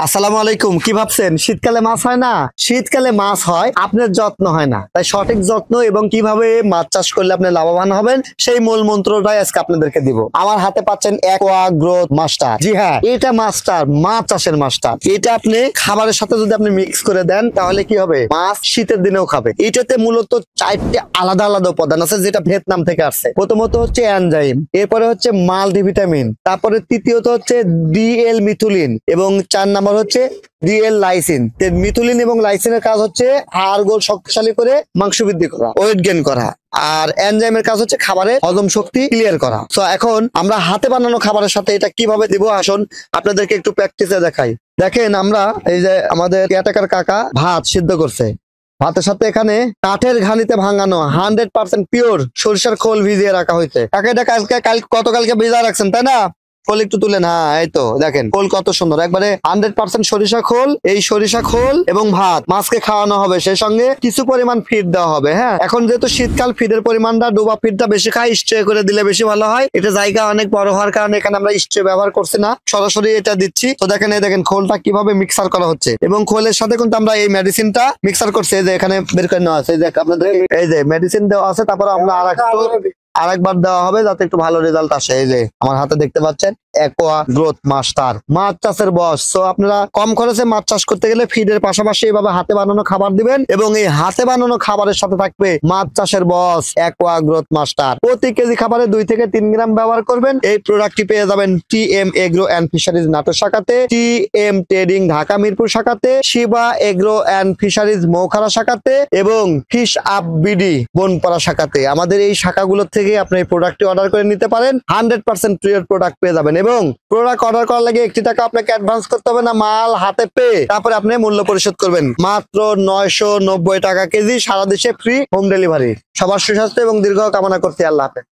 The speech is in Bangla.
আসসালামু আলাইকুম। কি ভাবছেন শীতকালে মাছ হয় না? শীতকালে মাছ হয়, আপনার যত্ন হয় না। তাই সঠিক যত্ন এবং কিভাবে মাছ চাষ করলে আপনি লাভবান হবেন সেই মূল মন্ত্রটাই আজকে আপনাদেরকে দিব। আমার হাতে পাচ্ছেন অ্যাকোয়া গ্রোথ মাস্টার। জি হ্যাঁ, এটা মাস্টার, মাছ চাষের মাস্টার। এটা আপনি খাবারের সাথে যদি আপনি মিক্স করে দেন তাহলে কি হবে, মাছ শীতের দিনেও খাবে। এটাতে মূলত 4টে আলাদা আলাদা উপাদান আছে যেটা ভিয়েতনাম থেকে আসছে। প্রথমত হচ্ছে এনজাইম, এরপরে হচ্ছে মাল্টিভিটামিন, তারপরে তৃতীয়ত হচ্ছে ডিএল মিথুলিন এবং 4 নাম্বার হচ্ছে ডিএল লাইসিন। মিথুলিন এবং লাইসিনের কাজ হচ্ছে হাড় গোল শক্তিশালী করে মাংস বৃদ্ধি করা, ওয়েট গেইন করা। আর এনজাইমের কাজ হচ্ছে খাবারের হজম শক্তি ক্লিয়ার করা। তো এখন আমরা হাতে বানানো খাবারের সাথে এটা কিভাবে দিব আসুন আপনাদেরকে একটু প্র্যাকটিসে দেখাই। দেখেন আমরা এই যে আমাদের কেয়ারটেকার কাকা ভাত সিদ্ধ করছে, ভাতের সাথে এখানে কাঠের ঘানিতে ভাঙানো 100% পিওর সরিষার খোল ভিজিয়ে রাখা হয়েছে। কাকা এটা গতকালকে ভিজা রাখছেন তাই না? খোল একটু তুলেন। হ্যাঁ, এই তো দেখেন খোল কত সুন্দর, একবারে 100% সরিষা খোল। এই সরিষা খোল এবং ভাত মাছকে খাওয়ানো হবে, সেই সঙ্গে কিছু পরিমাণ ফিড দেওয়া হবে। হ্যাঁ, এখন যেহেতু শীতকাল, ফিডের পরিমাণটা ডোবা ফিডটা বেশি খায়, স্ট্রে করে দিলে বেশি ভালো হয়। এটা জায়গা অনেক বড় হওয়ার কারণে এখানে আমরা স্ট্রে ব্যবহার করছি না, সরাসরি এটা দিচ্ছি। তো দেখেন, এই দেখেন খোলটা কিভাবে মিক্সার করা হচ্ছে এবং খোলের সাথে কিন্তু আমরা এই মেডিসিনটা মিক্সার করছি। এই যে এখানে বের করে নেওয়া আছে, এই যে আপনাদের এই যে মেডিসিন দেওয়া আছে। তারপরে আমরা আরেকবার দেওয়া হবে যাতে একটু ভালো রেজাল্ট আসে। এই যে আমার হাতে দেখতে পাচ্ছেন অ্যাকোয়া গ্রোথ মাস্টার, মাছ চাষের বস। তো আপনারা কম খরচে মাছ চাষ করতে গেলে ফিডের পাশাপাশি এভাবে হাতে বানানো খাবার দিবেন এবং এই হাতে বানানো খাবারের সাথে থাকবে মাছ চাষের বস অ্যাকোয়া গ্রোথ মাস্টার। প্রতি কেজি খাবারে 2 থেকে 3 গ্রাম ব্যবহার করবেন। এই প্রোডাক্টটি পেয়ে যাবেন TM agro and fisheries Natore শাখাতে, টিএম ট্রেডিং ঢাকা মিরপুর শাখাতে, শিবা এগ্রো অ্যান্ড ফিশারিজ মৌখারা শাখাতে এবং ফিশ আপ বিডি বনপাড়া শাখাতে। আমাদের এই শাখাগুলোর থেকে আপনি এই প্রোডাক্টটি অর্ডার করে নিতে পারেন। 100% পিওর প্রোডাক্ট পেয়ে যাবেন এবং প্রোডাক্ট অর্ডার করার লাগে 1 টাকা আপনাকে অ্যাডভান্স করতে হবে না, মাল হাতে পেয়ে তারপরে আপনি মূল্য পরিশোধ করবেন। মাত্র 990 টাকা কেজি, সারা দেশে ফ্রি হোম ডেলিভারি। সবার সুস্বাস্থ্য এবং দীর্ঘ কামনা করছি। আল্লাহ হাফেজ।